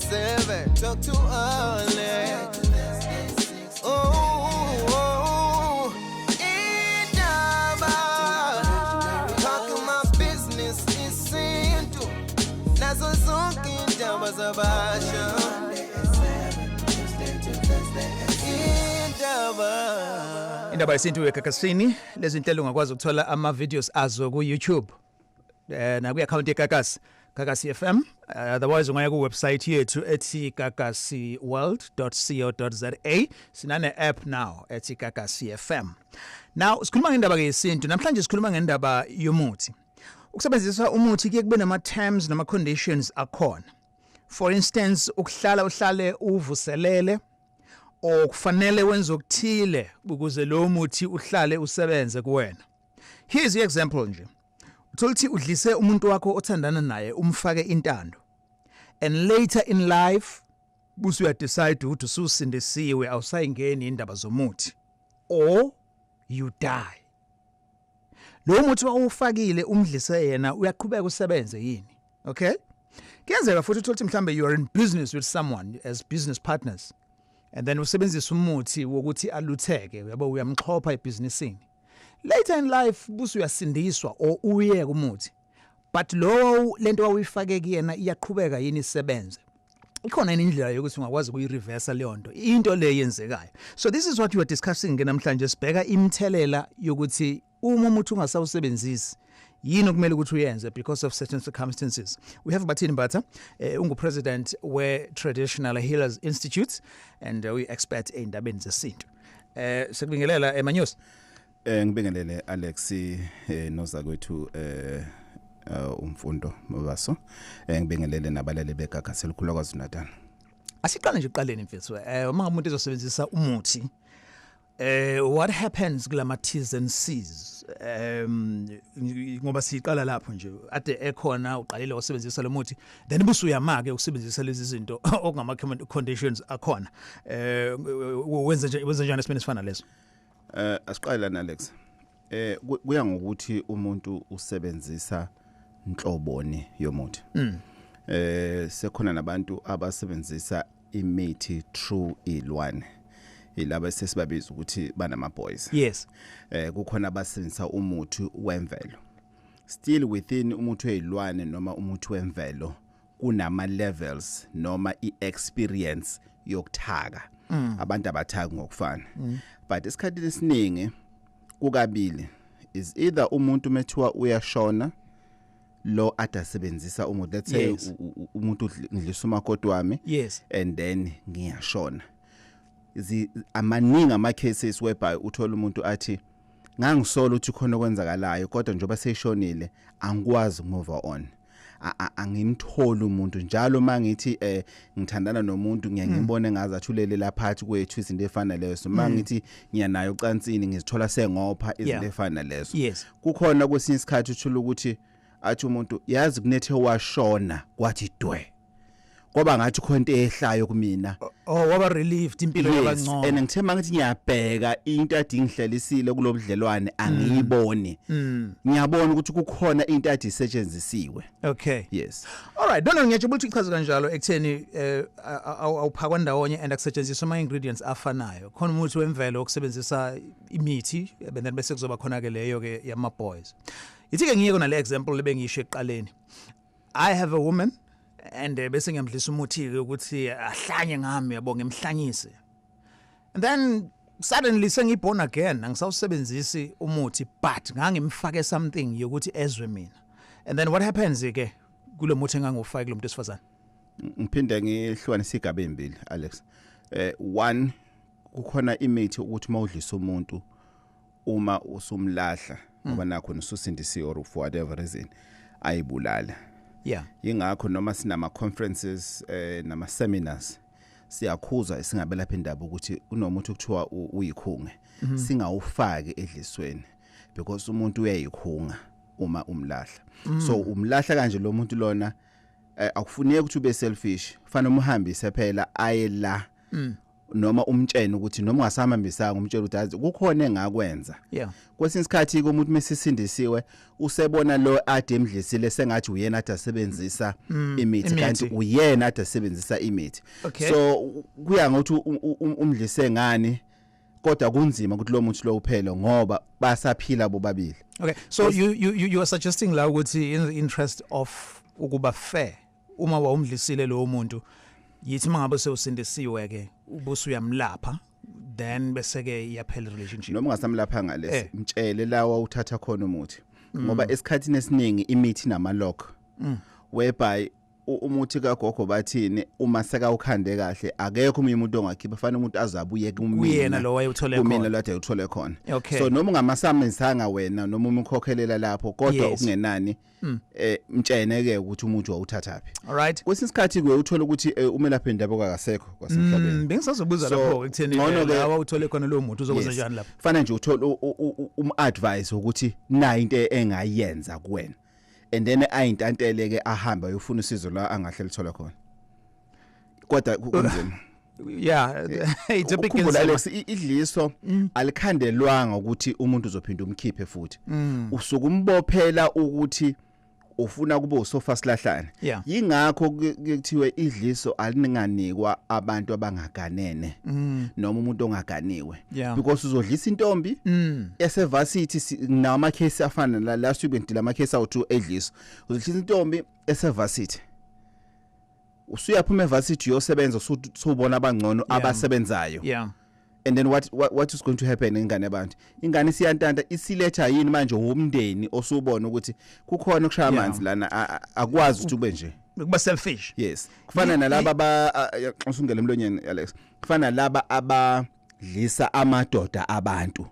7, talk too early. Oh, Indaba, talking my business isintu. Nazo zonke indaba zabasha. Indaba YeSintu ekakasini lezi inhlelo ungakwazi ukuthola ama videos azo ku YouTube na ku account yeKakasi Kakasi FM, otherwise ungaya ku website yethu ethi kakasiworld.co.za. Sinane app now ethi Kakasi FM. Now sikhuluma ngendaba yeSintu, namhlanje sikhuluma ngendaba yomuthi. Ukusebenzisa umuthi kuye kube nama terms nama conditions akhona. For instance, ukuhlala uhlale uwuvuselele, o kfanele wenze okuthike ukuze lo muthi uhlale usebenza kuwena. Here's the example nje. Uthi udlise umuntu wakho othandana naye umfake intando, and later in life busu ya decide ukuthi ususindisiwe awusayingeni indaba zomuthi, or you die. Lo muthi wawufakile umdlise yena uyaqhubeka usebenze yini? Okay? Kuyenzeka futhi uthi mhlambe you are in business with someone as business partners, and then usebenzisa umuthi wokuthi alutheke, yabo uyamxhopha ebusinessini. Later in life busu uyasindiswa or uyeke umuthi, but lo lento wawuyifake kuyena iyaqhubeka yini isebenze. Ikhona indlela yokuthi ungakwazi ukuyireverse leyo nto, into le yenzekayo. So this is what we are discussing namhlanje, sibheka imithelela yokuthi uma umuthi ungasawusebenzisi yini okumele ukuthi uyenze because of certain circumstances. We have Bathini Mbatha, ungu-president we-Traditional Healers Institute, and we expert endabeni zesintu. Sekubingelela Manyosi. Ngibingelele Alex nozakwethu umfundo Mabaso. Ngibingelele nabalali beKakasi elikhulu kwaZulu-Natal. Asiqale nje uqaleni mfethu. Uma umuntu ezosebenzisa umuthi, what happens kulama T's and C's? Ngoba siqala lapho nje ade ekhona uqalile usebenzisa lo muthi, then busu uyamake ukusebenzisa lezi zinto okungama conditions akhona. Wenze njani esimene sifana leso? Asiqala na Alex. Kuya ngokuthi umuntu usebenzisa inhloboni yomuthi. Sekhona nabantu abasebenzisa imithi through ilwane. Ilaba sesibabiza ukuthi banama boys. Yes. Kukhona abasebenzisa umuthi wemvelo. Still within umuthi wezilwane noma umuthi wemvelo kunama levels noma iexperience yokuthaka. Abantu abathaka ngokufana. But isikhathi esiningi kukabili is either umuntu methiwa uyashona lo adasebenzisa umuthi, let's say umuntu ngidlisa umakoti wami, yes, and then ngiyashona. Amaningi ama cases whereby uthola umuntu athi ngangisola ukuthi khona okwenzakalayo kodwa njengoba seyishonile angikwazi move on. Angimtholi umuntu njalo mangithi ngithandana nomuntu ngiyangibona ngaza athulele laphathi kwethu izinto efana lezo, mangithi ngiyanayo ucansini ngizithola sengopha izinto efana lezo. Yes. Kukhona kwesinye isikhathi uthula ukuthi athi umuntu yazi kunethe washona kwathi dwe ngoba ngathi khona into ehlayo kumina. Waba relieved impilo yabangcono. And ngithema ngathi ngiyabheka into adi ngihlelisile kulobudlelwane angiyiboni. Ngiyabona ukuthi kukhona into adi isetshenzisiwe. Okay. Yes. All right. Don't ngiyajabula ukuthi ichaza kanjalo ekutheni awuphakwa ndawonye and akusetshenziswa ama ingredients afanayo. Khona umuthi wemvelo okusebenzisa imithi bese kuzoba khona ke leyo ke yama boys. Yithi ke ngiyeke nale example lebengisho eqaleni. I have a woman, and bese ngiyamdlisa umuthi ukuthi ahlanye ngami yabo ngemhlanyise, and then suddenly sengiborn again angisawusebenzisi umuthi but ngangimfake something yokuthi ezwe mina, and then what happens ke kulo muthi engangufake kulo muntu esifazana? Ngiphinde ngihlukanisa igaba embili Alex. One, kukhona imithi ukuthi mawudlisa umuntu uma usumlahla ngoba nakho ususindisiwe or for whatever reason ayibulala. Yeah. Yingakho noma sinama conferences nama seminars siyakhuza singabe lapha indaba ukuthi unomuntu ukuthiwa uyikhunge singawufaki edlisweni because umuntu uyayikhunga uma umlahla. So umlahla kanje lo muntu lona akufuneki ukuthi ube selfish, kufanele umhambise phela aye la noma umtshene ukuthi noma ungasamambisanga umtshela ukuthi azi kukhona engakwenza Yeah. kwesinye isikhathi umuntu mesisindisiwe usebona lo ade emdlisile sengathi uyena ade asebenzisa imithi kanti uyena ade asebenzisa imithi. Okay. So kuya ngokuthi umdlise ngani kodwa kunzima ukuthi lo muntu lo uphele ngoba basaphila bobabili. Okay, so you are suggesting la ukuthi in the interest of ukuba fair uma wawumdlisile lo muntu yithi mangabe sewusindisiwe ke ubusu uyamlapha then bese ke iyaphela relationship. Noma ungasamlapha ngalesi mtshele lawa uthatha khona umuthi ngoba esikhathini esiningi imithi namalock whereby umuthi kagogo bathini uma seka ukhande kahle akekho umuntu ongakhipha fanele umuntu azabuye kuyena lo wayeuthole khona kumina lo ade uthole khona. Okay. So noma ungamasamisanga wena noma umkhokhelela lapho kodwa okungenani mtshene ke ukuthi umuntu wawuthathapi. All right. Kwesinye isikhathi kuye uthola ukuthi umelaphi indaba akasekho kwasemhlabeni. Bengisazobuza lapho ekutheni lawa uthole khona lo muntu uzokwenza njani lapho. Fanele nje uthola advice ukuthi na into engayenza kuwena. And then ayintantele ke ahamba uyofuna usizo la angahle lithola khona. Kodwa kunzima. Yeah, it's a big concern. Alex idliso alikhandelwanga ukuthi umuntu uzophinda umkhiphe futhi. Usuku umbophela ukuthi ufuna kube usofa silahlane. Yingakho kuthiwe idliso alininganikwa abantu abangaganene noma umuntu ongaganiwe because uzodlisa intombi esevasithi nama case afana la last week bendila ama case awu2 edliso uzodlisa intombi esevasithi usuyaphuma evasithi yosebenza usubona abangcono abasebenzayo. And then what is going to happen ingane abantu ingane siyantanta isiletha yini manje umndeni osubona ukuthi kukhona ukushaya amanzi lana akwazi ukuthi kube nje kuba selfish. Yes, kufana nalaba usungele emlonyeni Alex kufana laba abadlisa amadoda abantu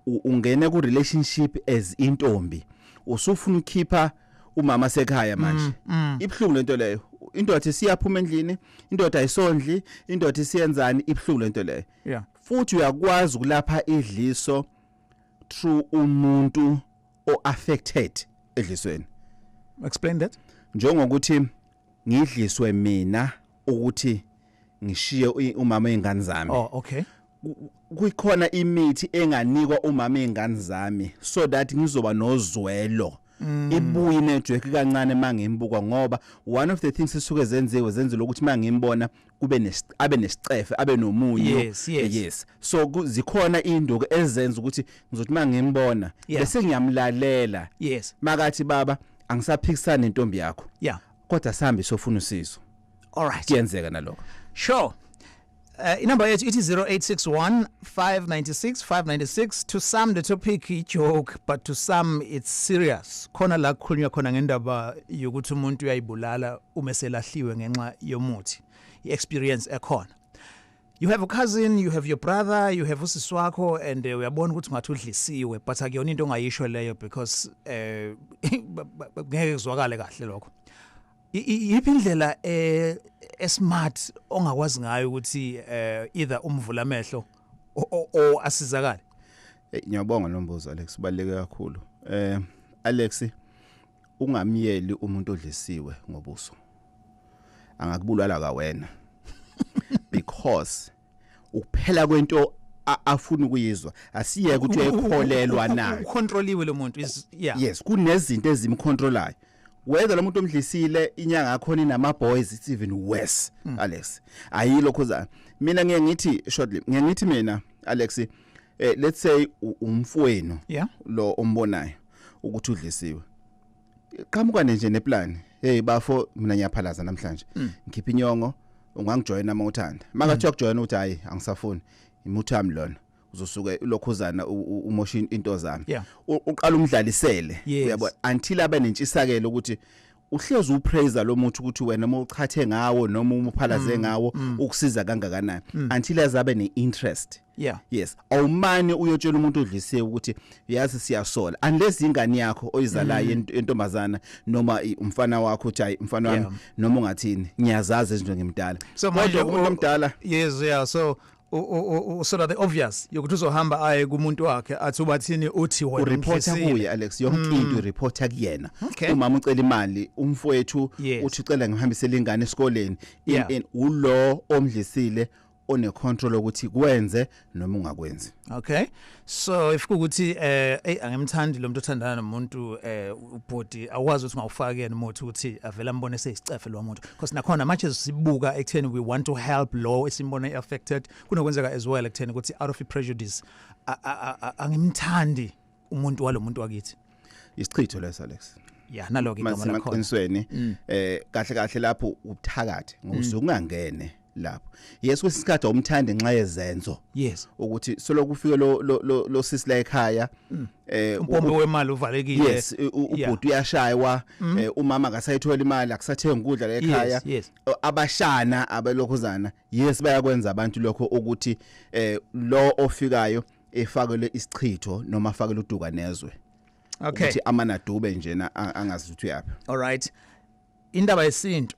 ungene ku relationship as intombi usufuna ukukhipha umama sekhaya manje ibhlungu lento leyo indoda isiyaphuma endlini indoda ayisondli indoda isiyenzani ibhlungu lento leyo. Futhi uyakwazi ukulapha idliso through umuntu affected edlisweni. Explain that. Njengokuthi ngidliswe mina ukuthi ngishiye umama eingane zami. Oh, okay. Kukhona imithi enganikwa umama eingane zami so that ngizoba nozwelo. Ibuyi network kancane mangimbuka ngoba one of the things esuke zenziwe ukuthi mangimbona kube abe nesicefe abe nomunye. Yes. So zikhona induku ezenza ukuthi ngizothi mangimbona bese ngiyamlalela. Makathi baba angisaphikisana nentombi yakho. Kodwa sambe sofuna usizo. All right. Kuyenzeka nalokho. Sure. Inamba yethu ithi 0861 596 596. To some the topic is joke but to some it's serious. Khona la kukhulunywa khona ngendaba yokuthi umuntu uyayibulala uma selahliwe ngenxa yomuthi. I-experience ekhona. You have a cousin, you have your brother, you have usisi wakho and uyabona ukuthi ngathi udlisiwe but akuyona into ongayisho leyo because ngeke kuzwakale kahle lokho. Yiphi indlela smart ongakwazi ngayo ukuthi either umvula amehlo o asizakale? Ngiyabonga nombuzo Alex ubaleke kakhulu. Alex ungamyeli umuntu odlisiwe ngobuso. Angakubulala ka wena. Because ukuphela kwento afuna ukuyizwa asiye ukuthi uyekholelwa nayo. Ucontroliwe lo muntu is Yes, kunezinto ezimcontrolayo. Whether lo muntu omdlisile inyanga yakhona inama boys it's even worse. Alex ayilo kuza mina ngithi shortly ngithi mina Alex let's say umfowenu lo ombonayo ukuthi udlisiwe qhamuka nje neplan hey bafo mina ngiyaphalaza namhlanje ngikhipha inyongo ungangijoyina uma uthanda makathi ukujoyina uthi hayi angisafuni imuthi wami lona uzosuka lokhuzana umosha into zami uqala umdlalisele uyabona until abe nentshisakelo ukuthi uhlezi upraise lo muntu ukuthi wena uma uchathe ngawo noma umuphalaze ngawo ukusiza kangakanani until azabe neinterest. Yes, awumani uyotshela umuntu odlisiwe ukuthi yazi siyasola unless ingane yakho oyizalayo entombazana noma umfana wakho uthi hayi umfana wami noma ungathini ngiyazazi izinto ngimdala kodwa umuntu omdala so that the obvious yokuthi uzohamba aye kumuntu wakhe athi ubathini uthi wena ureporta kuye Alex yonke into ureporta kuyena. Umama ucela imali umfowethu uthi ucela ngihambisele ingane esikoleni ulo omdlisile one control ukuthi kwenze noma ungakwenzi. Okay, so if kukuthi angimthandi lo muntu othandana nomuntu ubhodi awazi ukuthi ngawufaka yena umuthi ukuthi avela ambone sesicefe lo muntu because nakhona much as sibuka ekutheni we want to help lo esimbone affected kunokwenzeka as well ekutheni ukuthi out of prejudice angimthandi umuntu walomuntu wakithi Isichitho leso Alex. Yeah, naloke igama lakho. Masiqinisweni kahle kahle lapho ubuthakathi ngokungangene lapho. Yes kwesikhathi umthandi nxa yezenzo. Yes. Ukuthi solo kufike lo sisila ekhaya umpombe wemali uvalekile. Yes, ubhuti uyashaywa, umama akasayithola imali, akasathenga ukudla la ekhaya. Abashana abelokhuzana, yes bayakwenza abantu lokho ukuthi lo ofikayo efakele isichitho noma afakele uduka nezwe. Okay. Ukuthi amanadube njena angazi ukuthi yaphi. All right. Indaba YeSintu.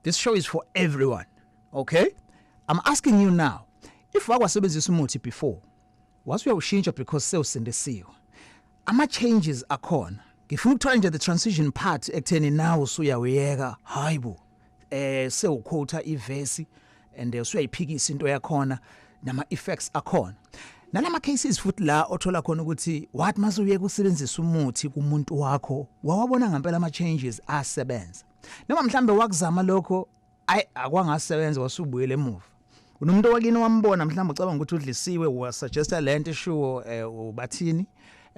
This show is for everyone. Okay? I'm asking you now. If wakwasebenzisa umuthi before, was uyawushintsha because sewusindisiwe. Ama changes akhona. Ngifuna ukuthola nje the transition part ekutheni now usuyawuyeka. Hayibo. Sewuquota ivesi and usuyayiphikisa into yakhona nama effects akhona. Nalama cases futhi la othola khona ukuthi what mase uyeka usebenzisa umuthi kumuntu wakho wawabona ngempela ama changes asebenza noma mhlambe wakuzama lokho akwangasebenza wasubuyele emuva unomuntu wakini wambona mhlambe ucabanga ukuthi udlisiwe was suggesta lento sure ubathini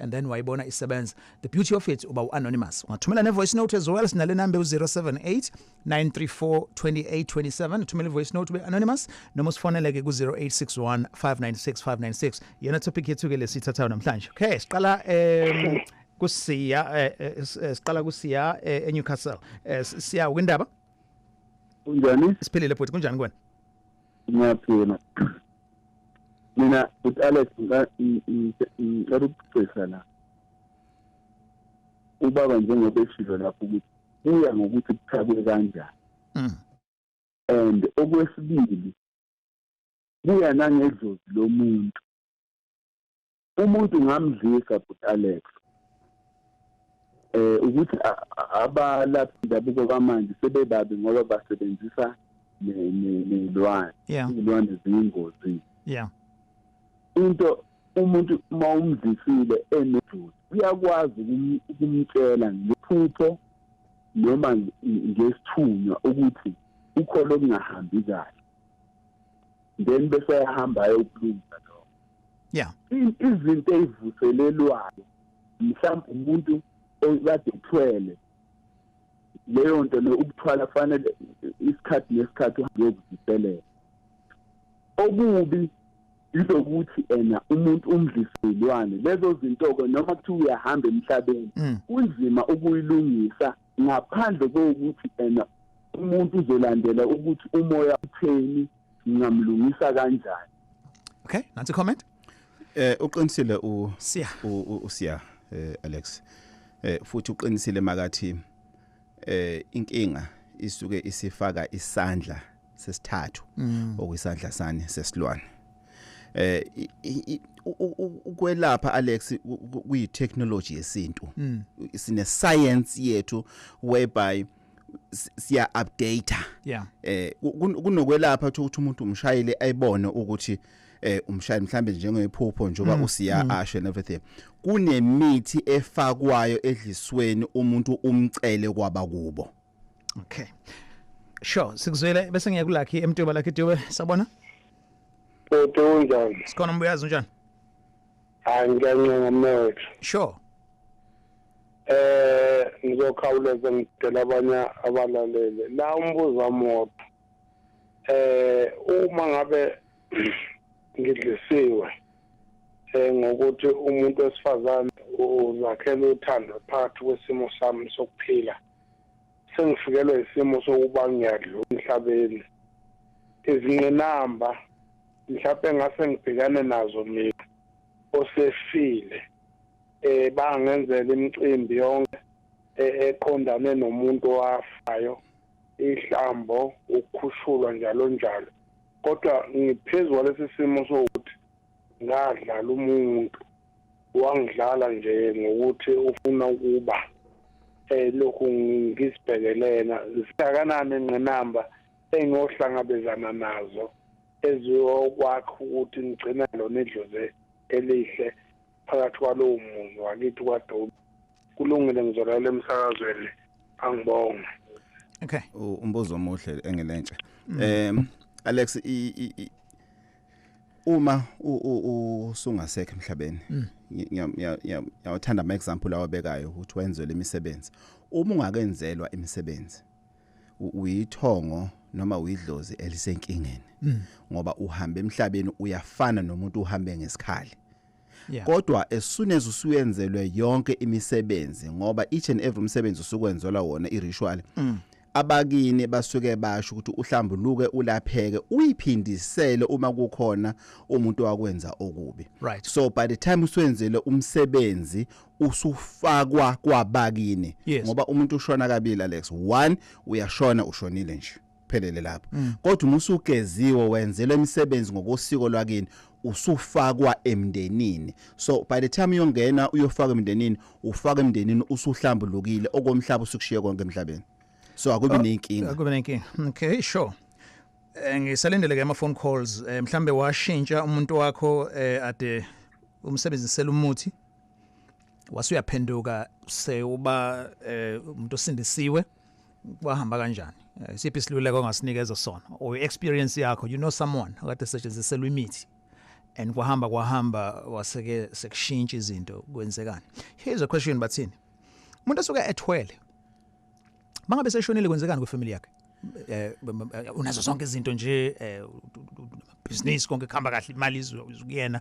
and then wayibona isebenza. The beauty of it uba anonymous ungathumela ne voice note as well sinale number 078 934 2827 uthumela voice note ube anonymous noma usifoneleke ku 0861 596 596 yena topic yethu ke lesithatha namhlanje. Okay, siqala kusiya eNewcastle. Siya ukindaba Unjani? Siphilile futhi kunjani kwena? Ngiyaphila. Mina uthi Alex ngicela ukucela la. Ubaba njengoba eshilo lapho ukuthi uya ngokuthi kuthakwe kanjani. And okwesibili kuya nangedlozi lomuntu. Umuntu ngamdlisa but Alex ukuthi abalaphi ndabuko kwamanje sebebabi ngoba basebenzisa nezilwane. Izilwane ziyingozi. Yeah. Into umuntu mawumdlisile enedlozi uyakwazi ukumtshela ngephupho noma ngesithunywa ukuthi ukholo kungahambi kahle. Then bese yahamba ayokulungisa lokho. Yeah. Izinto ezivuselelwayo mhlawumbe umuntu okade ethwele leyo nto ukuthwala fanele isikhathi nesikhathi uhambe ukuziselela. Okubi izokuthi umuntu umdliselwane lezo zinto ke noma kuthi uyahamba emhlabeni kunzima ukuyilungisa ngaphandle kokuthi umuntu uzolandela ukuthi umoya utheni ngamlungisa kanjani. Okay, nansi comment. Uqinisile usiya Alex. Futhi uqinisile makathi inkinga isuke isifaka isandla sesithathu okwisandla sane sesilwane. Ukwelapha Alex kuyi technology yesintu. Sine science yethu whereby siya update. Yeah. Kunokwelapha ukuthi umuntu umshayile ayibone ukuthi umshayeli mhlambe njengephupho njoba usiya ashe and everything. Kunemithi efakwayo edlisweni umuntu umcele kwaba kubo. Okay. Sure, sikuzwele bese ngiyakulakhi emntoba lakhe Dube sabona? Unjani? Sikhona mbuyazi unjani? Ngiyancenga mnewethu. Sure. Ngizokhawuleza ngidela abanye abalaleli. La umbuzo wami uma ngabe ngidlisiwe ngokuthi umuntu wesifazane uzakhela uthando phakathi kwesimo sami sokuphila sengifikelwe isimo sokuba ngiyadlula emhlabeni izingqinamba mhlawumbe ngase ngibhekane nazo mina osefile bangenzela imicimbi yonke eqondane nomuntu wafayo ihlambo ukukhushulwa njalo njalo kodwa ngiphezulu lesi simo sokuthi ngadlala umuntu wangidlala nje ngokuthi ufuna ukuba lokhu ngisibhekelena sisakanani ingqinamba engohlangabezana nazo eziwo kwakho ukuthi nigcina lo nedloze elihle phakathi kwalowo muzi wakithi kwaDobi kulungile ngizolala emsakazweni angibonga. Okay. Umbuzo omuhle engelentsha. Alex uma usungasekho emhlabeni ngiyawuthanda ama example awabekayo ukuthi wenze lemisebenzi. Uma ungakenzelwa imisebenzi uyithongo noma uyidlozi elisenkingeni ngoba uhamba emhlabeni uyafana nomuntu uhambe ngesikhali. Kodwa as soon as usuyenzelwe yonke imisebenzi ngoba each and every umsebenzi usukwenzelwa wona iritual abakini basuke basho ukuthi uhlambuluke ulapheke uyiphindisele uma kukhona umuntu wakwenza okubi. Right. So by the time uswenzele umsebenzi usufakwa kwabakini ngoba umuntu ushona kabili Alex. One uyashona ushonile nje phelele lapho. Kodwa umusugeziwe wenzelwe imisebenzi ngokosiko lwakini usufakwa emndenini. So by the time uyongena uyofaka emndenini ufaka emndenini usuhlambulukile okomhlaba usukushiye konke emhlabeni. So akubi nenkinga. Akubi nenkinga. Okay, sure. Ngisalendele ke ama phone calls mhlambe washintsha umuntu wakho ade umsebenzisela umuthi wasuyaphenduka sewuba umuntu osindisiwe wahamba kanjani siphi isiluleko ongasinikeza sona or experience yakho you know someone okade setshenzisela imithi and kwahamba waseke sekushintsha izinto kwenzekani. Here's a question bathini umuntu osuke ethwele mangabe seshonile kwenzekani kwefamily yakhe unazo zonke izinto nje business konke kuhamba kahle imali izukuyena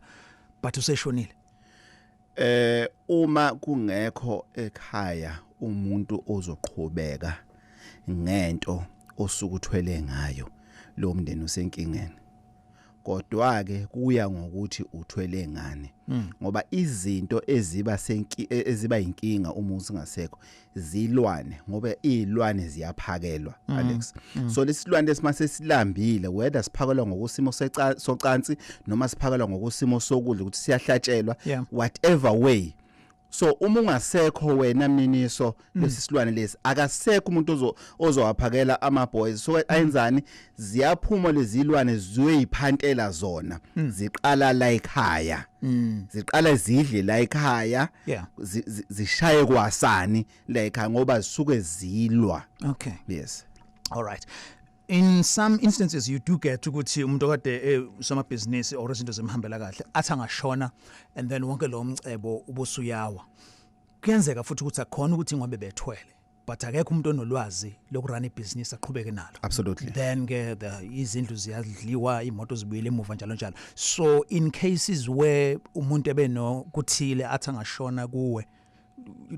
but useshonile uma kungekho ekhaya umuntu ozoqhubeka ngento osukuthwele ngayo lo mndeni usenkingeni. Kodwa ke kuya ngokuthi uthwele ngani ngoba izinto eziba inkinga uma usingasekho zilwane ngoba izilwane ziyaphakelwa Alex. So lesilwane esimase silambile whether siphakelwa ngokosimo socansi noma siphakelwa ngokosimo sokudla ukuthi siyahlatshelwa whatever way. So uma ungasekho wena mniniso lesisilwane lesi akasekho umuntu ozowaphakela ama boys so ayenzani ziyaphuma lezilwane ziyoyiphantela zona ziqala la ekhaya ziqala zidle la ekhaya zishaye kwasani la ekhaya ngoba zisuke zilwa. Okay. Yes. All right. In some instances you do get ukuthi umuntu okade soma business or izinto zemhambela kahle athi angashona and then wonke lo mcebo ubusuyawa. Kuyenzeka futhi ukuthi akhona ukuthi ngobe bethwele but akekho umuntu onolwazi lokurun ibusiness aqhubeke nalo. Absolutely. Then ke izindlu ziyadliwa imoto zibuyele emuva njalo njalo. So in cases where umuntu ebeno kuthile athi angashona kuwe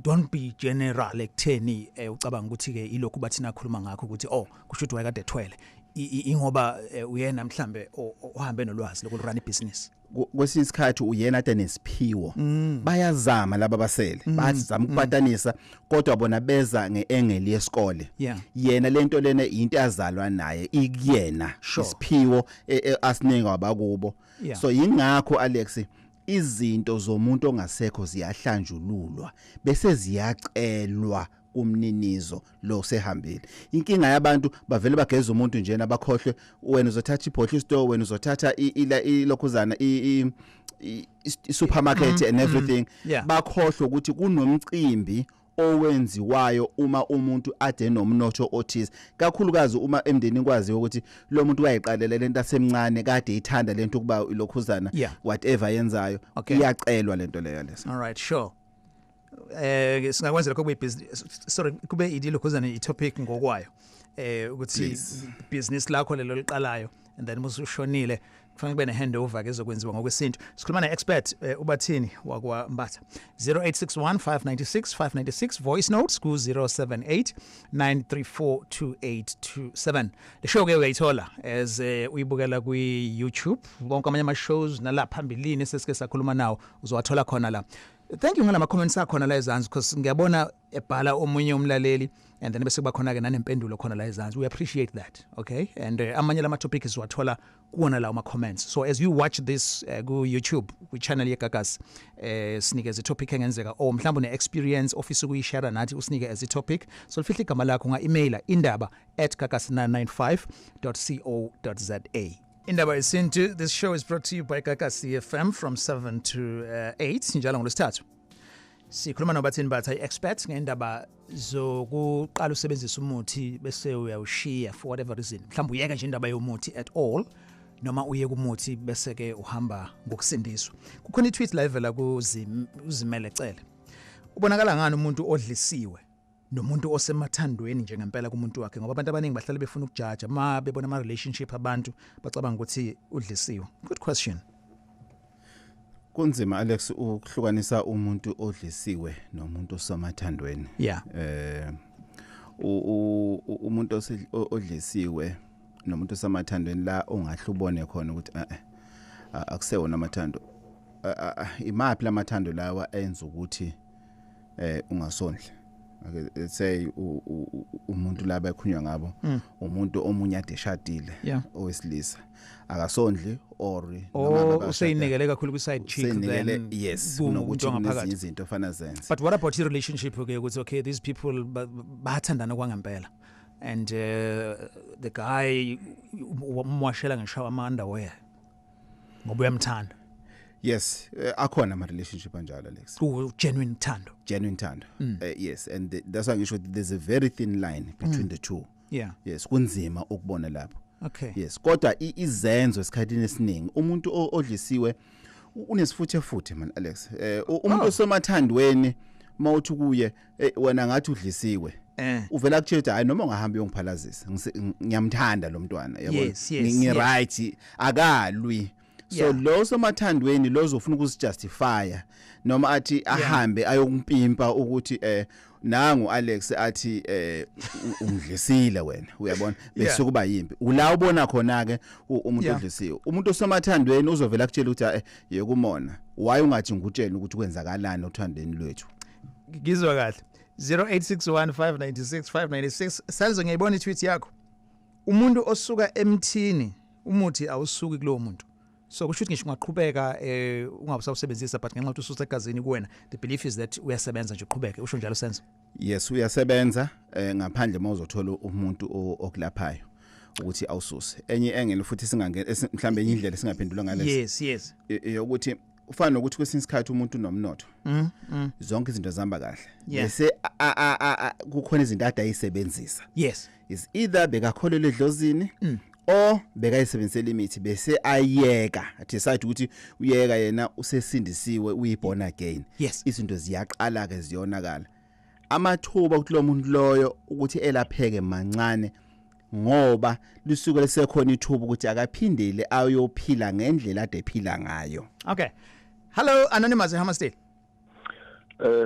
don't be general ekutheni ucabanga ukuthi ke ilokhu bathina akhuluma ngakho ukuthi kusho ukuthi wayekade ethwele ingoba uyena mhlambe ohambe nolwazi lokurun ibusiness. Kwesinye isikhathi uyena ade nesiphiwo bayazama laba basele bazama ukupatanisa kodwa bona beza ngeengeli yesikole yena lento lena into yazalwa naye ikuyena isiphiwo asininga abakubo. So yingakho Alex izinto zomuntu ongasekho ziyahlanjululwa bese ziyacelwa kumninizo lo sehambile. Inkinga yabantu bavele bageza umuntu njena bakhohlwe wena uzothatha ibhotla store wena uzothatha ilokhuzana supermarket and everything bakhohlwe ukuthi kunomcimbi owenziwayo uma umuntu ade nomnotho othize kakhulukazi uma emndenini kwazi ukuthi lo muntu uyayiqalela lento asemncane kade ithanda lento kuba ilokhuzana whatever yenzayo iyacelwa lento leyo leso. All right, sure. Singakwenzela kube business sorry kube idilokhuzana itopic ngokwayo ukuthi business lakho lelo liqalayo and then musushonile kufanele kube nehandover ke ezokwenziwa ngokwesintu. Sikhuluma ne-expert ubathini wakwa Mbatha 0861596596 voice notes ku 0789342827. Le show ke uyayithola as uyibukela kwi YouTube bonke amanye ama shows nalapha phambilini sesike sakhuluma nawo uzowathola khona la. Thank you ngala comments akhona la ezansi because ngiyabona ebhala omunye umlaleli and then bese kuba khona ke nanempendulo khona la ezansi. We appreciate that. Okay? And amanye lama topics wathola kuona la ma comments. So as you watch this go YouTube ku channel yeGagas sinike ze topic engenzeka or mhlawumbe ne experience office ukuyishare nathi usinike as a topic. So lifihle igama lakho nga email indaba@gagas995.co.za. Indaba YeSintu. This show is brought to you by CFM from 7 to 8 njalo ngolesithathu. Sikhuluma nobathini batha experts ngendaba zokuqala usebenzisa umuthi bese uyawushiya for whatever reason. Mhlawumbe uyeka nje indaba yomuthi at all noma uye kumuthi bese ke uhamba ngokusindiswa. Kukhona i-tweet live la kuzimele cele. Ubonakala ngani umuntu odlisiwe nomuntu osemathandweni nje ngempela kumuntu wakhe ngoba abantu abaningi bahlala befuna ukujaja ma bebona ama relationship abantu bacabanga ukuthi udlisiwe. Good question. Kunzima Alex ukuhlukanisa umuntu odlisiwe nomuntu osemathandweni. Yeah. Umuntu odlisiwe nomuntu osemathandweni la ongahlubone khona ukuthi akusewona amathando. Imaphi lamathando lawa enza ukuthi ungasondle. Let's say umuntu laba ekhunywa ngabo umuntu omunye ade shadile owesilisa akasondli or noma useyinekele kakhulu ku side chick then yes kunokuthi kunezinye izinto ofana zenze. But what about your relationship ukuthi okay these people bathandana kwangempela and the guy umwashela ngishawa ama underwear ngoba uyamthanda? Yes, akhona ama relationship anjalo Alex. Genuine thando. Yes, and that's why ngisho there's a very thin line between the two. Yeah. Yes, kunzima ukubona lapho. Okay. Yes, kodwa izenzo esikhathini esiningi umuntu odlisiwe unesifuthe man Alex. Umuntu osomathandweni mawuthi kuye wena ngathi udlisiwe. Uvela kutshetha hayi noma ungahamba uyongiphalazisa ngiyamthanda lo mntwana yabo. Ngi right akalwi. So lo somathandweni lo uzofuna ukuzijustify noma athi ahambe ayokumpimpa ukuthi nangu Alex athi ungidlisile wena uyabona bese kuba yimpi ula ubona khona ke umuntu odlisiwe umuntu osomathandweni uzovela kutshela ukuthi yekumona why ungathi ngutshela ukuthi kwenzakalani othandweni lwethu. Ngizwa kahle 0861596596 Salzo ngiyibona i-tweet yakho umuntu osuka emthini umuthi awusuki kulo muntu. So kusho ukuthi ngisho ungaqhubeka ungabusawusebenzisa but ngenxa ukuthi ususa egazini kuwena the belief is that uyasebenza nje uqhubeke usho njalo senzo. Yes uyasebenza ngaphandle mawuzothola umuntu okulaphayo ukuthi awususe enye engene futhi singangena mhlambe enye indlela singaphendula ngaleso. Yes ukuthi ufana nokuthi kwesinye isikhathi umuntu nomnotho zonke izinto zihamba kahle bese kukhona izinto ade ayisebenzisa. Yes is either bekakholelwe edlozini o bekayisebenzisela imithi bese ayeka decide ukuthi uyeka yena usesindisiwe uyiborn again. Yes Izinto ziyaqala ke ziyonakala amathuba ukuthi lo muntu loyo ukuthi elapheke mancane ngoba lisuke lesekhona ithuba ukuthi akaphindele ayophila ngendlela ade ephila ngayo. Okay. Hello Anonymous Hammerstein.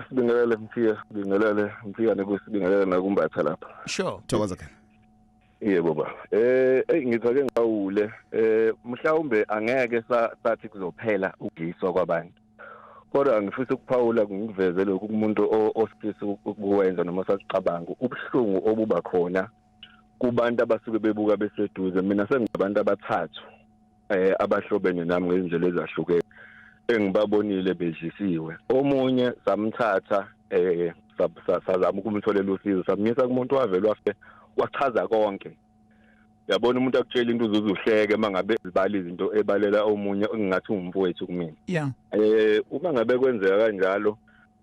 Sibingelele mfika nekusibingelele nakumbatha lapha. Sure. Thokoza kana. Yebo baba. Ngithake ngawule mhlawumbe angeke sathi kuzophela ukudliswa kwabantu. Kodwa ngifisa ukuphawula ngiveze lokhu kumuntu osifisa ukuwenza noma sasicabanga ubuhlungu obuba khona kubantu abasuke bebuka beseduze. Mina sengibantu abathathu abahlobene nami ngezindlela ezahlukene engibabonile bedlisiwe. Omunye samthatha sazama ukumtholela usizo samnyisa kumuntu wavela wafe wachaza konke. Yabona umuntu akutshela into uzuhleke mangabe zibali izinto ebalela omunye engingathi umfowethu kumina. Yeah. Uma ngabe kwenzeka kanjalo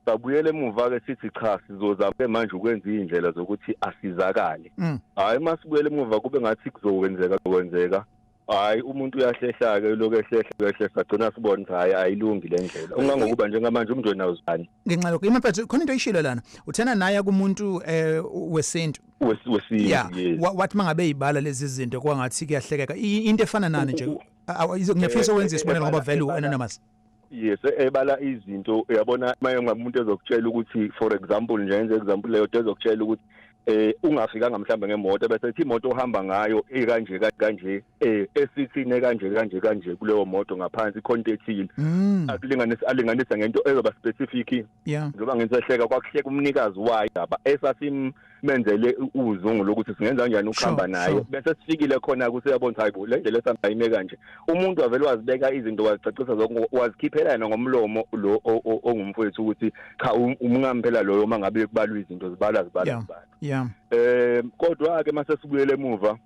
sabuyele emuva ke sithi cha sizozama manje ukwenza indlela zokuthi asizakale. Hayi masibuyele emuva kube ngathi kuzokwenzeka. Hayi umuntu uyahlehla ke lokho sagcina sibona ukuthi hayi ayilungi le ndlela. Ungangokuba njengamanje umuntu wena uzani. Ngenxa lokho imaphethe khona into ayishilo lana. Uthena naye kumuntu wesintu. Wesintu. Wathi mangabe izibala lezi zinto kwangathi kuyahlekeka into efana nani nje. Ngiyafisa ukwenza isibonelo ngoba vele Anonymous. Yes ebala izinto uyabona maye ngamuntu ezokutshela ukuthi for example nje enze example leyo ezokutshela ukuthi ungafikanga mhlamba ngemoto bese ithi imoto ohamba ngayo kanje esithine kanje kuleyo moto ngaphansi contactile alinganisa ngento ezoba specific njengoba ngisehleka kwakuhleka umnikazi wayo aba esasimenzele uzungu lokuthi singenza kanjani ukuhamba naye bese sifikile khona kuseyabona hayibo le ndlela esihamba ime kanje umuntu wavele wazibeka izinto wazicacisa zonke wazikhiphelana ngomlomo lo ongumfowethu ukuthi cha umngamphela loyo mangabe kubalwa izinto zibala. Yeah. Kodwa ke mase sibuyele emuva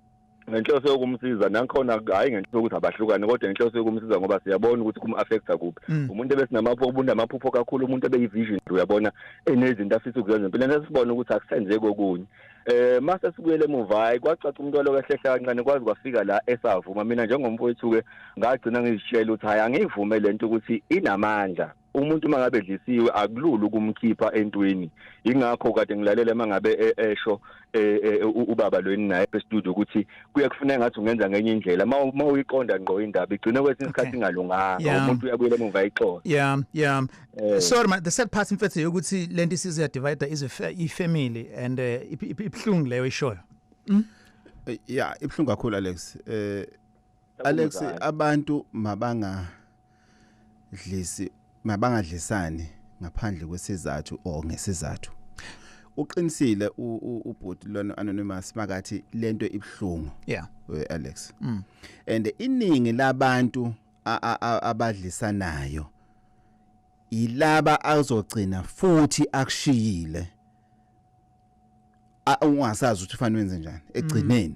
ngenhloso yokumsiza nakhona hayi ngenhloso ukuthi abahlukane kodwa ngenhloso yokumsiza ngoba siyabona ukuthi kum-affecta kuphi umuntu ebesinamaphupho kakhulu umuntu ebeyi-vision uyabona enezinto afisa ukuzenza empilweni sesibona ukuthi akusenzeki okunye mase sibuyele emuva hayi kwacaca umuntu walo kahlehla kancane kwazi kwafika la esavuma mina njengomfowethu-ke ngagcina ngizitshela ukuthi hayi angiyivume lento ukuthi inamandla umuntu mangabe edlisiwe akulula ukumkhipha entweni ingakho kade ngilalela mangabe esho ubaba lo naye e-studio ukuthi kuye kufuneka ngathi ungenza ngenye indlela mawuyiqonda ngqo indaba igcine kwesinye isikhathi ingalunganga umuntu uyabuyela emuva ayixola sorry man, the sad part mfethu ukuthi lento isize divide i-family and ibhlungu leyo ishoyo ibhlungu kakhulu Alex abantu mabangadlisani ngaphandle kwesizathu or ngesizathu uqinisile ubhuti lona anonymous makathi lento ibhlungu Alex and iningi labantu abadlisanayo ilaba azogcina futhi akushiyile ungasazi ukuthi ufana wenze njani egcineni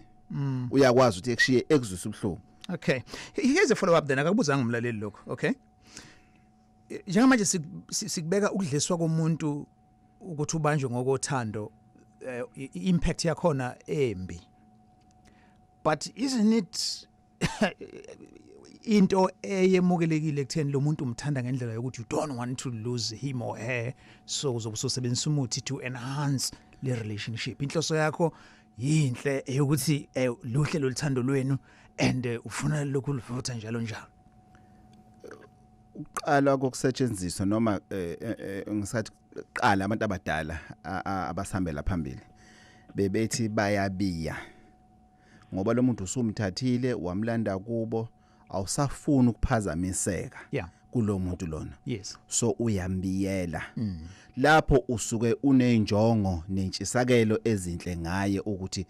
uyakwazi ukuthi ekushiye ekuzwisa ubhlungu. Okay, here's a follow up then akubuzanga umlaleli lokho. Okay, njengamanje sikubeka ukudliswa komuntu ukuthi ubanjwe ngokothando impact yakhona embi, but isn't it into eyemukelekile ekutheni lo muntu umthanda ngendlela yokuthi you don't want to lose him or her, so uzobusebenzisa umuthi to enhance le relationship. Inhloso yakho yinhle ukuthi luhle loluthando lwenu and ufuna lokhu luvutha njalo njalo. Uqala kokusetshenziswa noma ngisathi qala abantu abadala abasihambela phambili bebethi bayabiya ngoba lo muntu usumthathile wamlanda kubo awusafuni ukuphazamiseka kulo muntu lona. Yes, so uyambiyela lapho usuke unenjongo nentshisakelo ezinhle ngaye ukuthi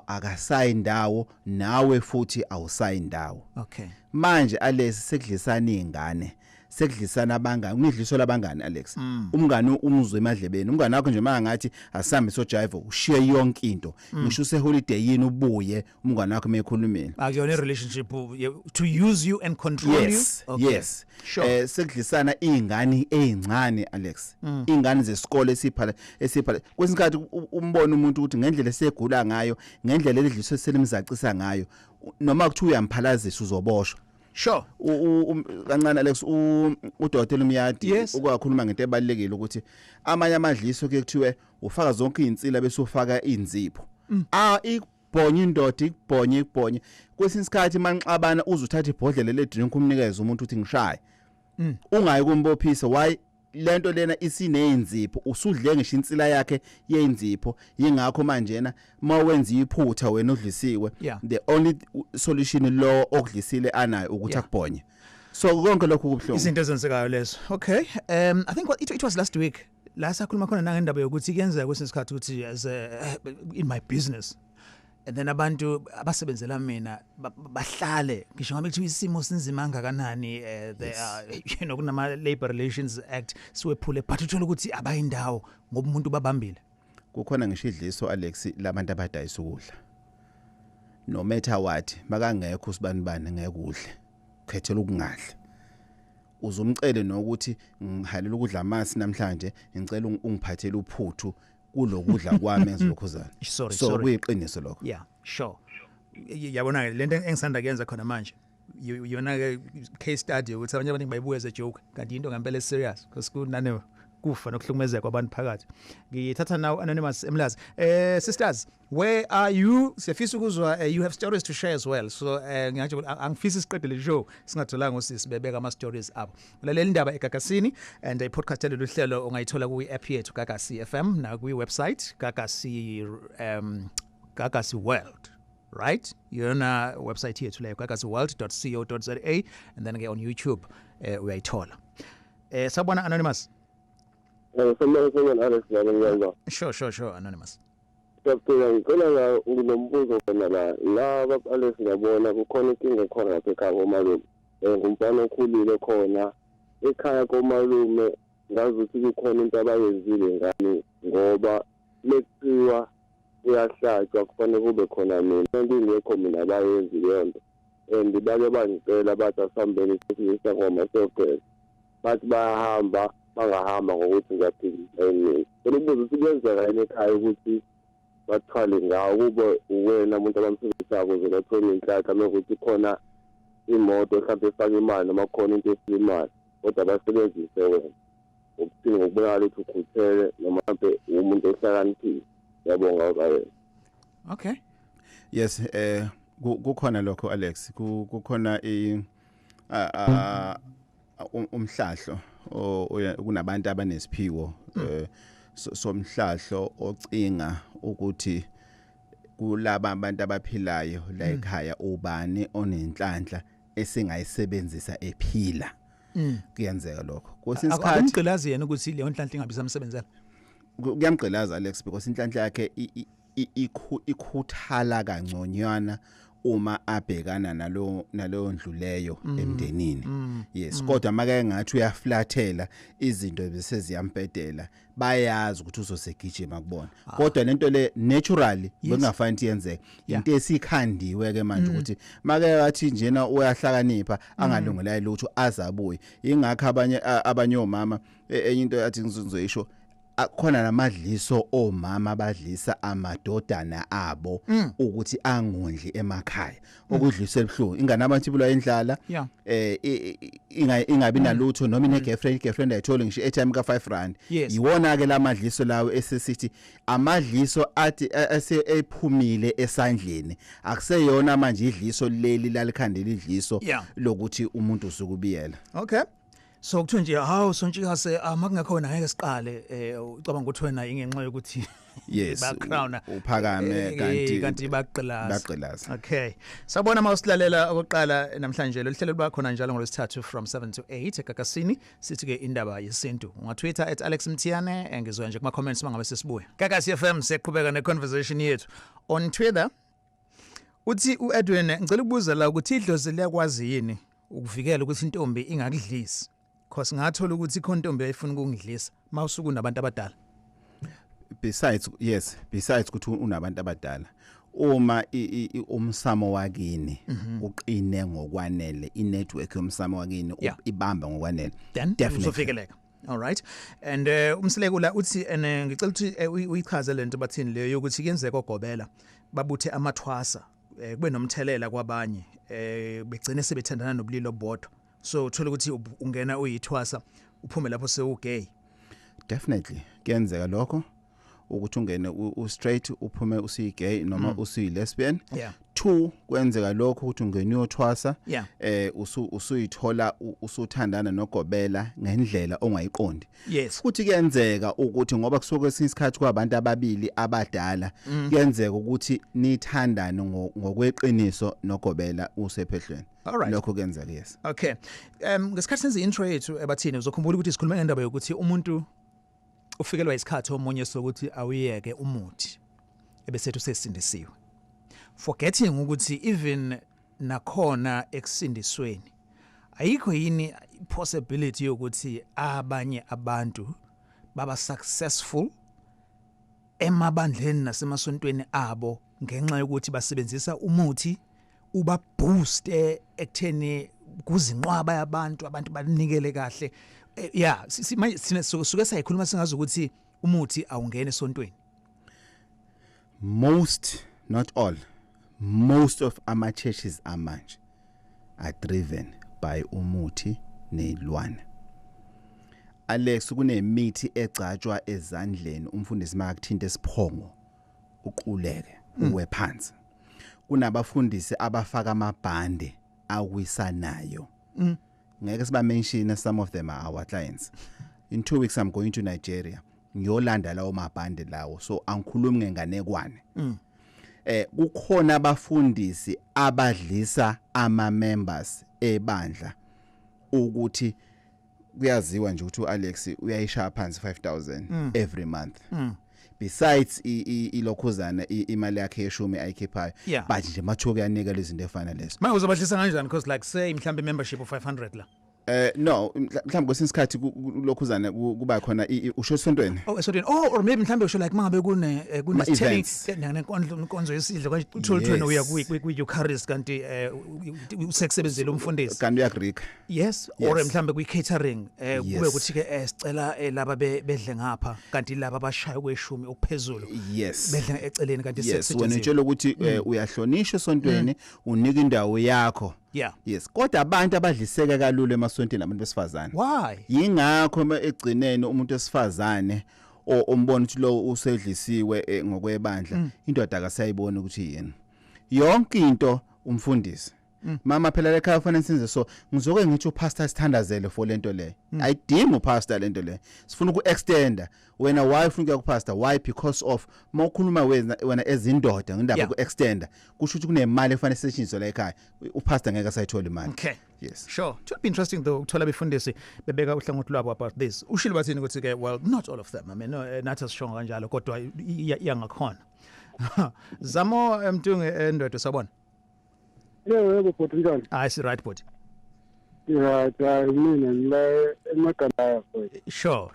akasayindawo nawe futhi awusayindawo. Okay, manje alesi sekudlisana izingane sekudlisana abangani unidliso labangani Alex umngani umuzwe emadlebeni umngani wakho nje mangathi asambe so jive ushiye yonke into ngisho use holiday yini ubuye umngani wakho mekhulumeni akuyona relationship to use you and control you. Okay. Yes, sure. Sekudlisana izingane ezincane Alex izingane zesikole esiphala kwesinkathi umbona umuntu ukuthi ngendlela esegula ngayo ngendlela edliso selimzacisa ngayo noma kuthi uyamphalazisa uzoboshwa. Sure. Kancane Alex udokotela umyadi ukwakhuluma ngento ebalekile ukuthi amanye amadliso ke kuthiwe ufaka zonke izinsila bese ufaka inzipho ikubhonye indoda ikubhonye kwesinye isikhathi manxabana uzuthatha ibhodlela le drink umnikeze umuntu uthi ngishaye ungayi kumbophisa why lento lena isinezipho usudle ngisho insila yakhe yenzipho yingakho manje na mawenza iphutha wena udlisiwe the only solution lo okudlisile anayo ukuthi akubhonye. So konke lokho kubhlungu izinto ezenzekayo lezo. Okay, I think it was last week la sakhuluma khona nangendaba yokuthi kuyenzeka kwesinye isikhathi ukuthi as in my business and then abantu abasebenzela mina bahlale ngisho ngabe kuthi isimo sinzima kangakanani they are kunama Labor Relations Act siwephule but uthola ukuthi abayindawo ngoba umuntu babambile. Kukhona ngisho idliso Alex labantu abadayisa ukudla no matter what makangekho usibani ngeke udle khethela ukungadla uzumcele nokuthi ngihalela ukudla amasi namhlanje ngicela ungiphathele uphuthu kulokudla kwami engizokhuzana. So kuyiqiniso lokho. Yeah, sure. Yabona lento engisanda kuyenza khona manje yona ke case study ukuthi abanye abantu bayibuye as a joke kanti into ngempela serious because kunane kufa nokuhlukumezeka kwabantu phakathi. Ngithatha now anonymous emlazi. Sisters, where are you? Siyafisa ukuzwa you have stories to share as well. So ngiyathi angifisa isiqede le show singatholanga usisi bebeka ama stories up. Ulalela indaba eGagasini and i-podcast lelo hlelo ungayithola ku app yethu Gagasi FM na ku website Gagasi World. Right? You're on our website here today, gagasiworld.co.za, and then get on YouTube uyayithola. Sabona anonymous. Sure, anonymous. Ngicela nginombuzo khona la Alex ngiyabona kukhona inkinga khona lapha ekhaya komalume ngumfana okhulile khona ekhaya komalume ngazi ukuthi kukhona into abayenzile ngani ngoba leqiwa uyahlatshwa kufanele kube khona mina ngingekho mina abayenzi leyo nto and bake bangicela bathi asihambeni sesizisa ngoma sogqela bathi bayahamba bangahamba ngokuthi ngiyaphikisa emini ukubuza ukuthi kuyenzeka yini ekhaya ukuthi bathwale ngawo kube uwena umuntu abamsebenzisa ukuze bathole inhlanhla nokuthi khona imoto mhlawumbe efaka imali noma khona into esimali kodwa basebenzise wena ukuthini ngokubonakala ukuthi ukhuthele noma mhlawumbe umuntu ohlakaniphile. Yabonga wena. Okay. Yes, kukhona lokho Alex, kukhona umhlahlo kunabantu abanesiphiwo somhlahlo ocinga ukuthi kulaba abantu abaphilayo la ekhaya ubani onenhlanhla esingayisebenzisa ephila. Kuyenzeka lokho. Kwesinye isikhathi akungqilazi yena ukuthi leyo nhlanhla ingabe samsebenzela. Kuyamgqilaza Alex because inhlanhla yakhe ikhuthala kangconywana uma abhekana nalo ndluleyo emndenini. Yes, kodwa make ngathi uyaflathela izinto bese ziyampedela bayazi ukuthi uzosegijima kubona. Kodwa lento le naturally bengafanele iyenzeke. Into esikhandiwe ke manje ukuthi make ngathi njena uyahlakanipha angalungela lutho azabuye. Ingakho abanye omama enye into yathi ngizoyisho akhona namadliso omama abadlisa amadodana abo ukuthi angondli emakhaya okudlisa ebhlungu ingane abathibula endlala ingabi nalutho noma ine girlfriend ayithola ngisho airtime ka 5 rand iwona ke lamadliso lawo esesithi amadliso athi ephumile esandleni akuseyona manje idliso leli lalikhandela idliso lokuthi umuntu usukubiyela. Okay. So kuthiwe nje hawu sontshikase makungakhona ngeke siqale ucabanga ukuthi wena ingenxa yokuthi background uphakame kanti baqqilaza. Okay. Sabona mawusilalela okoqala namhlanje lohlelo bakhona njalo ngolesithathu from 7 to 8 ekakasini sithi ke indaba yesintu ungatwitter @alexmthiane ngizoya nje kuma comments mangabe sesibuya. Kakasi FM siqhubeka ne conversation yethu on Twitter. Uthi uEdwin ngicela ukubuza la ukuthi idlozi liyakwazi yini ukuvikela ukuthi intombi ingakudlisi. Because ngathola ukuthi ikhontombi ayifuna ukungidlisa mawusuku nabantu abadala. Besides ukuthi unabantu abadala uma umsamo wakini uqine ngokwanele inetwork yomsamo wakini ibamba ngokwanele definitely uzofikeleka. All right. And umselekula uthi ngicela ukuthi uyichaze lento bathini leyo ukuthi kuyenzeka ogobela babuthe amathwasa kube nomthelela kwabanye begcine sebethandana nobulilo bodwa. So uthola ukuthi ungena uyithwasa uphume lapho sewugay. Definitely kuyenzeka lokho ukuthi ungene straight uphume usiyigay noma usiyilesbian. 2 kwenzeka lokho ukuthi ungene uyothwasa usuyithola usuthandana nogobela ngendlela ongayiqondi. Futhi kuyenzeka ukuthi ngoba kusuke kwesinye isikhathi kwabantu ababili abadala kuyenzeka ukuthi nithandane ngokweqiniso nogobela usephehlweni. Lokho kuyenzeka yes. Okay. Ngesikhathi senze intro yethu ebathini uzokhumbula ukuthi sikhuluma ngendaba yokuthi umuntu ufikelwa isikhathi omunye sokuthi awuyeke umuthi ebesethu sesindisiwe. Forgetting ukuthi even nakhona ekusindisweni ayikho yini possibility yokuthi abanye abantu baba successful emabandleni nasemasontweni abo ngenxa yokuthi basebenzisa umuthi uba boost ekutheni kuzinqwaba yabantu abantu banikele kahle. Sina suke sayikhuluma singazi ukuthi umuthi awungene esontweni. Not all. Most of our churches amanje are driven by umuthi nelwane. Alex kunemithi egcatshwa ezandleni umfundisi makuthinta esiphongo uquleke uwe phansi. Kunabafundisi abafaka amabhande awisanayo. Ngeke siba mention some of them are our clients. In 2 weeks I'm going to Nigeria. Ngiyolanda lawo mabhande lawo so angikhulumi ngenganekwane. Kukhona abafundisi abadlisa ama members ebandla ukuthi kuyaziwa nje ukuthi uAlex uyayishaya phansi 5000 every month. Besides ilokhuzana imali yakhe yeshumi ayikhiphayo but nje mathoke yanika lezi zinto efana lezo. Manje uzobadlisa kanjani because like say mhlambe membership of 500 la. No mhlawumbe kwesinye isikhathi lokhuzana kuba khona usho esontweni esontweni or maybe mhlawumbe usho like mangabe kune telling nenkonzo yesidlo kanje uthola uya ku Eucharist kanti usekusebenzela umfundisi kanti uyagree yes or mhlawumbe ku catering kube ukuthi ke sicela laba bedle ngapha kanti laba abashaya kweshumi okuphezulu bedle eceleni kanti sekusetshenziswa wena utshela ukuthi uyahlonishwa esontweni unika indawo yakho yes kodwa abantu abadliseka kalulu emasontweni abantu besifazane why yingakho egcineni umuntu esifazane ombona ukuthi lo usedlisiwe ngokwebandla indoda akasayibona ukuthi yena yonke into umfundisi mama phela lekhaya kufanele senze so ngizoke ngithi upastor sithandazele for lento le ayidingi upastor lento le sifuna ukuextenda wena why ufuna ukupastor why because of mawukhuluma wena ezindoda ngendaba ukuextenda kusho ukuthi kunemali efanele isetshenziswe la ekhaya upastor ngeke asayithola imali okay yes sure it would be interesting though ukuthola befundisi bebeka uhlangothi lwabo about this ushilo bathini ukuthi ke well not all of them I mean no nathi sishonga kanjalo kodwa iyangakhona zamo mtunge endoda sabona yebo bhuti njani si right bhuti right mina ngila emakhaya futhi sure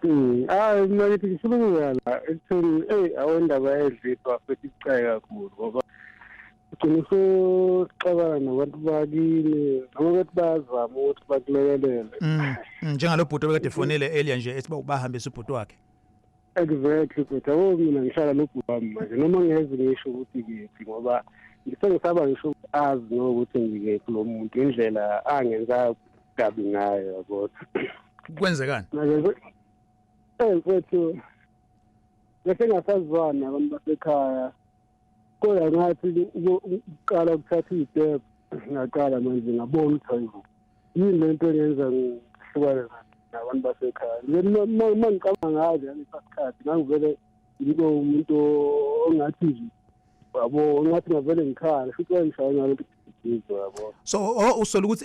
mina ngithi ngifuna la ekutheni awendaba edliswa futhi iceka kakhulu ngoba ugcina xabana nabantu bakini noma bethi bayazama ukuthi bakulekelele njengalo bhuti obekade fonele earlier nje ethi bahambisa ubhuti wakhe exactly but mina ngihlala nobhuti wami manje noma ngeze ngisho ukuthi kephi ngoba ngisaba ngisho azi nokuthi ngikephi lo muntu indlela angenza kabi ngayo yabo kwenzekani mfethu bese ngasazwana abantu basekhaya kodwa ngathi uqala ukuthatha istep ngaqala manje ngabona ukuthi yini lento engenza ngihlukane nabantu basekhaya noma ngicabanga ngayo ngesikhathi ngangivele ngibe umuntu ongathi yabo ngathi ngavele ngikhala futhi wayishaya ngalo yabo so usola ukuthi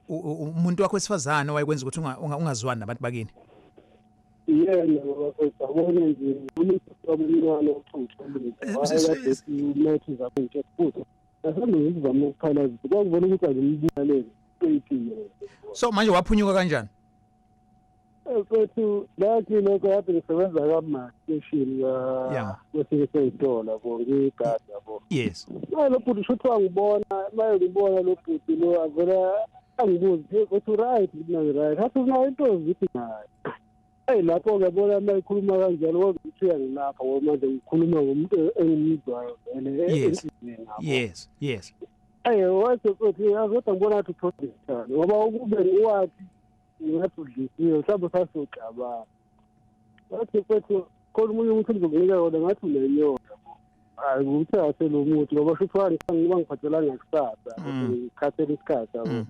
umuntu wakho wesifazane wayekwenza ukuthi ungazwani nabantu bakini yena babona nje umuntu omncane othuthuka umethi zabantu futhi nasembe ngizama ukukhala kwakubona ukuthi angimbulalele so manje waphunyuka kanjani Futhi lathi lokho yathi ngisebenza kama-station kwesinye seyitola bo ngigada bo yes lo bhuti shuthi wangibona maye ngibona lo bhuti lo avela angibuze ukuthi right right hathi unayo into zithi nayo lapho ngiyabona mayikhuluma kanjalo ukuthi uyangilapha ngoba manje ngikhuluma ngomuntu engimizwayo vele yes wathi futhi azothi ngibona ukuthi uthotha ngoba ukube uwathi ngathi udlisiwe mhlawumbe sasogcabana wathi futhi khona umunye umuntu ngizokunika yona ngathi unenyona hayi ukuthi aselo umuthi ngoba shuthi ngiba ngiphathelanga kusasa ngikhathele isikhathi yabo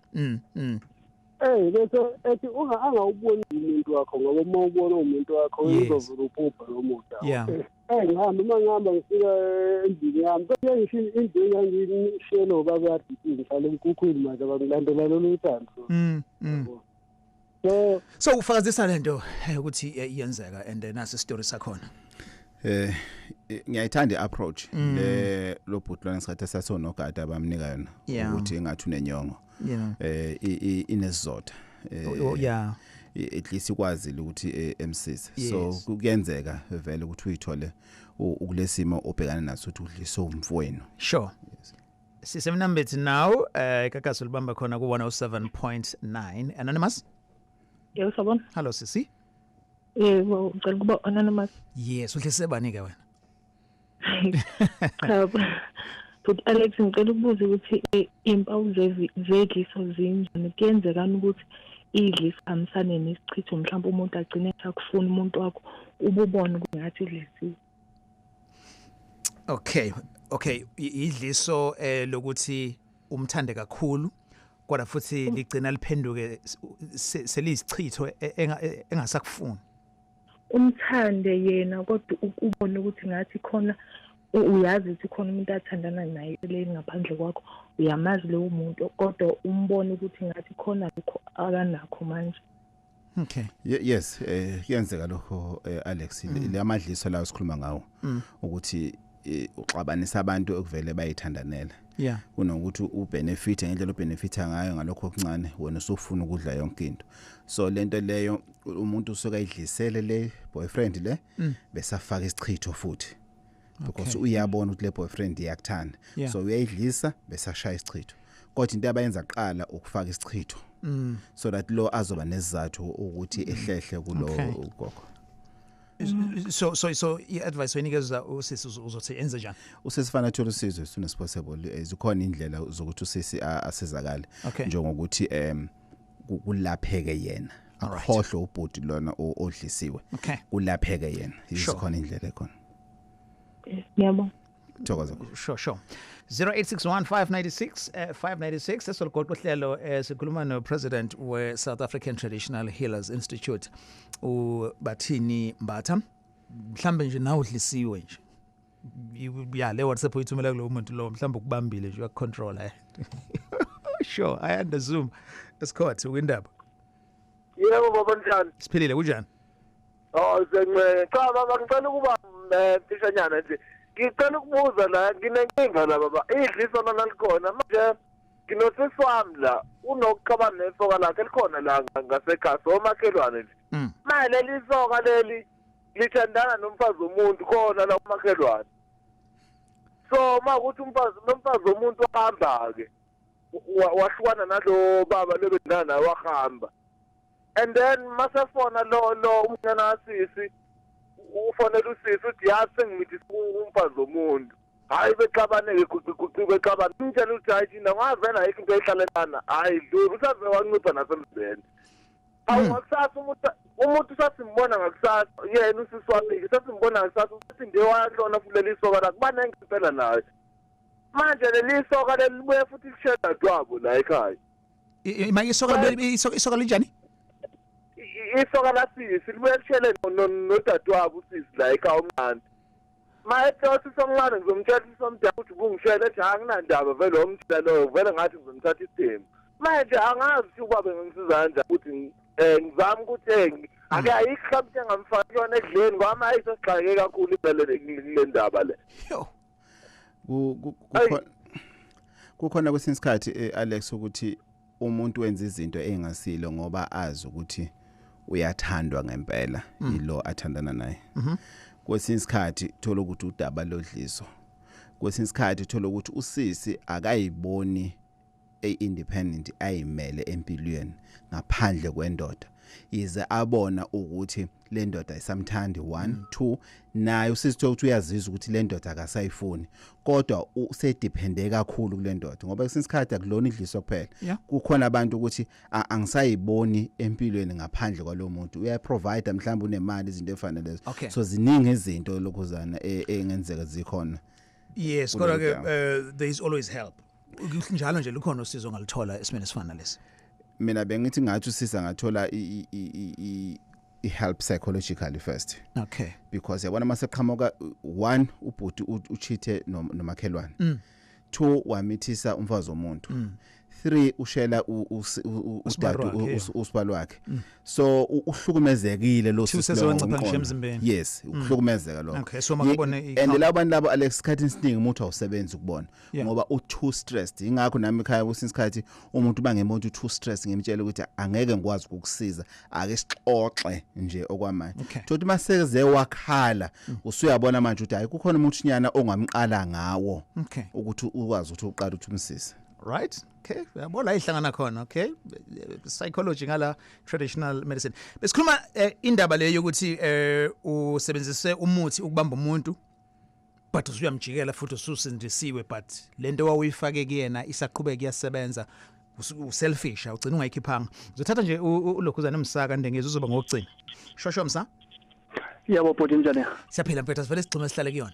bese ethi angawuboni umuntu wakho ngoba uma ubona umuntu wakho uzovula uphupha lo muntu ngihamba uma ngihamba ngifika endlini yami ngisho indlela ngishelo baba yathi ngihlale emkhukhwini manje abangilandela lolu uthando so ufakazisa lento ukuthi iyenzeka and nasi story sakhona ngiyayithanda iapproach lo bhuti lona sikhathe sasonogada abamnika yona ukuthi engathi unenyongo inesizotha at least ikwazi ukuthi emsize so kuyenzeka vele ukuthi uyithole ukulesimo obhekana naso ukuthi udlise umfowenu sure sisemnambethi now ikakaso libamba khona ku 107.9 anonymous Yebo sabona. Hello sisi. Yebo ngicela kuba anonymous. Yes, uhlise bani ke wena? Cha. But Alex ngicela ukubuza ukuthi impawu zedliso zinjani kuyenzekani ukuthi idliso amsane nesichitho mhlawumbe umuntu agcine akufuna umuntu wakho ububone kungathi idlisiwe. Okay, idliso lokuthi umthande kakhulu kodwa futhi ligcina liphenduke selisichitho engasakufuni umthande yena kodwa ubone ukuthi ngathi khona uyazi ukuthi khona umuntu athandana naye le ngaphandle kwakho uyamazi lo muntu kodwa umbone ukuthi ngathi khona lokho akanakho manje okay yes kuyenzeka lokho Alex le amadliso la sikhuluma ngawo ukuthi uxabanisa abantu ekuvele bayithandanela Yeah. kunokuthi ubenefit ngendlela ubenefita ngayo ngalokho okuncane wena usufuna ukudla yonke into. So lento leyo umuntu usuka idlisele le boyfriend le besafaka isichitho futhi. Because uyabona ukuthi le boyfriend iyakuthanda. So uyayidlisa besashaya isichitho. Kodwa into abayenza qala ukufaka isichitho. So that lo azoba nesizathu ukuthi ehlehle kulo ugogo. So i-advice wenikeza usisi uzothi enze njani? Usesifana thola usizo as soon as possible. Zikhona indlela zokuthi usisi asizakale njengokuthi kulapheke yena. Akhohlwe ubhudi lona odlisiwe. Kulapheke yena. Zikhona indlela ekhona. Yebo. Thokoza. Sure. 0861-596 sesigoqo uhlelo sikhuluma no President we South African Traditional Healers Institute uBathini Mbatha. Mhlambe nje nawe udlisiwe nje. Ya le WhatsApp uyithumela kulo muntu lo mhlambe ukubambile nje uyacontrol. Sure, I understand. Esikhothe ukwindaba. Yebo baba njani? Siphilile kunjani? Cha baba ngicela ukuba mfishanyana nje. Ngicela ukubuza la nginenkinga la baba. Idliso lona likhona manje nginosiswami la unokukhabana nesoka lakhe likhona la ngasekhaya omakhelwane nje. Manje lisoka leli lithandana nomfazi womuntu khona la umakhelwane. So makuthi umfazi womuntu ohamba ke wahlukana nalo baba lebendana wahamba. And then masefona lo umnyana sisi ufonela usisi uthi yasengimithi umfazi womuntu. Hayi bexabaneke kucikuciwe bexabana. Ngitshela ukuthi hayi thina ngazena ayikho into ehlalelana. Hayi dlula usaze wancipha nasemzweni. Awukusasa umuntu sasimbona ngakusasa yena usisi wami sasimbona ngakusasa uthi ndewahlona futhi lelisoka la kuba nengempela naye. Manje lelisoka lelibuye futhi lisheda dwabo la ekhaya. Isoka linjani? Isoka lasisi libuye lishele nodadewabo usisi la ekhaya omncane. Mayethi somncane ngizomtshela somdala ukuthi bungishele ethi anginandaba vele omtshelo vele ngathi ngizomthatha isithembu. Manje angazi ukuba bengisiza kanjani ukuthi ngizama ukuthi ake ayikho mhlawumbe engamfaki yona edleni ngoba ayisexhake kakhulu le ndaba le. Kukhona kwesinye isikhathi Alex ukuthi umuntu wenza izinto engasilo ngoba azi ukuthi uyathandwa ngempela yilo athandana naye. Kwesinye isikhathi thola ukuthi udaba lodliso. Kwesinye isikhathi thola ukuthi usisi akayiboni independent ayimele empilweni ngaphandle kwendoda. Ize abona ukuthi le ndoda isamthandi 1 2 naye usisitho ukuthi uyazizwa ukuthi le ndoda akasayifuni kodwa usedepende kakhulu kule ndoda ngoba kusisikhathi akulona idliso kuphela kukhona abantu ukuthi angisayiboni empilweni ngaphandle kwalo muntu uyaprovide mhlawumbe unemali izinto efanele so ziningi izinto lokuzana engenzeka zikhona. Yes kodwa ke there is always help njalo nje likhona usizo ngalithola esimene sifana lesi. Mina bengithi ngathi usisa ngathola help psychologically first. Because yabona mase qhamuka 1 ubhuti uchithe nomakhelwane. 2 wamithisa umfazi womuntu. 3 ushela usibalo wakhe. So uhlukumezekile lo sisi. Yes, uhlukumezeka lo. Okay, so makabone and labo bantu labo Alex isikhathi esiningi umuntu awusebenza ukubona ngoba too stressed. Ingakho nami ekhaya kusisikhathi umuntu bangemuntu too stressed ngemtshela ukuthi angeke ngikwazi ukukusiza ake sixoxe nje okwamanje. Thothi maseze wakhala usuyabona manje ukuthi hayi kukhona umuntu nyana ongamqala ngawo ukuthi ukwazi ukuthi uqala uthi umsisi. Right? Okay. Yabona ihlangana khona, okay? Psychology ngala traditional medicine. Besikhuluma indaba leyo ukuthi usebenzise umuthi ukubamba umuntu but usuyamjikela futhi ususindisiwe but lento wawuyifake kuyena isaqhubeka iyasebenza uselfish ugcina ungayikhiphanga. Uzothatha nje ulokhuzana nomsaka ndengeza uzoba ngokugcina. Shosho msa? Yebo bhuti njani? Siyaphila mfethu sivele sigcina sihlale kuyona.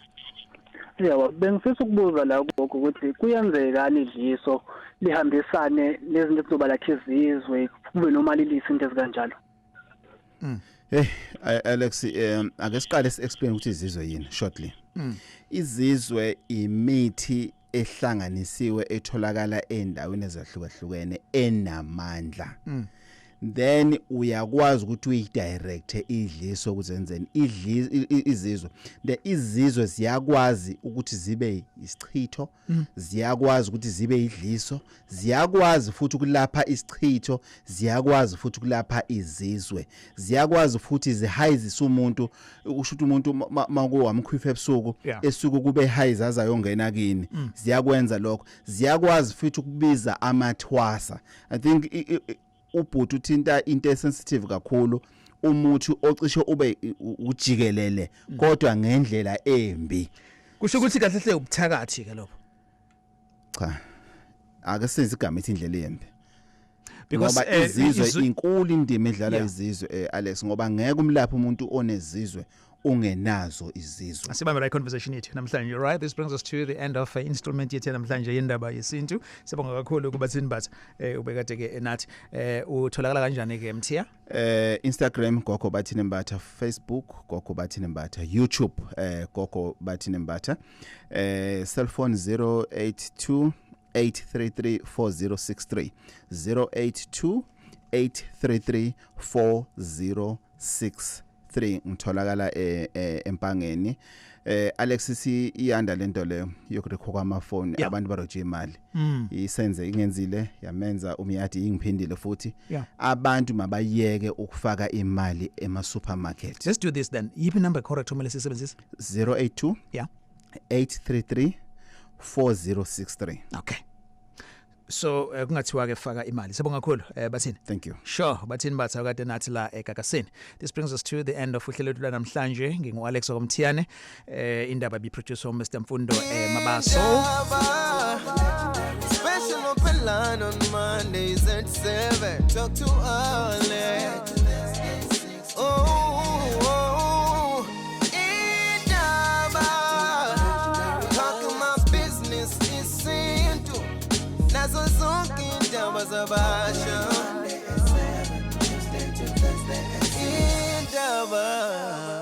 Yebo bengifisa ukubuza la gogo ukuthi kuyenzeka idliso lihambisane nezinto kuzoba lakhe izizwe kube noma lilisi into ezikanjalo. Alex ake siqale explain ukuthi izizwe yini shortly. Izizwe imithi ehlanganisiwe etholakala endaweni ezahlukahlukene enamandla. then uyakwazi ukuthi uyidirect idliso ukuzenzeni izizwe izizwe ziyakwazi ukuthi zibe isichitho ziyakwazi ukuthi zibe idliso ziyakwazi futhi ukulapha isichitho ziyakwazi futhi ukulapha izizwe ziyakwazi futhi zihayizisa umuntu usho ukuthi umuntu makuwamkhwifa ebusuku esuku kube hayizaza yongena kini ziyakwenza lokho ziyakwazi futhi ukubiza amathwasa I think ubhuti uthinta into sensitive kakhulu umuthi ocishe ube ujikelele kodwa ngendlela embi kusho ukuthi kahle hle ubuthakathi ke lokho cha ake senze igama ethi indlela embi because ngoba izizwe inkulu indima edlala izizwe Alex ngoba ngeke umlapha umuntu onezizwe ungenazo izizwe asibambe right conversation yethu namhlanje right this brings us to the end of installment yethu namhlanje yendaba yesintu sibonga kakhulu ukuba sinibhatha ubekade ke nathi utholakala kanjani ke Mthiya Instagram gogo bathi nembatha Facebook gogo bathi nembatha YouTube gogo bathi nembatha cellphone 082 8334063 082-833-4063 ngitholakala empangeni Alex iyanda lento leyo yokurekho kwamafoni abantu baroje imali isenze ingenzile yamenza umyadi ingiphindile futhi abantu mabayeke ukufaka imali ema supermarket. Let's do this then. Yipi number correct umele sisebenzise 082 833 4063. Okay. So kungathiwa ke faka imali. Sibonga kakhulu bathini. Thank you. Sure, bathini batha kade nathi la eGagasini. This brings us to the end of uhlelo lwethu namhlanje. Ngingu Alex okomthiyane. Indaba bi producer Mr Mfundo Mabaso. Special open line on Mondays at 7. Talk to Alex. Nazo zonke indaba zabasha indaba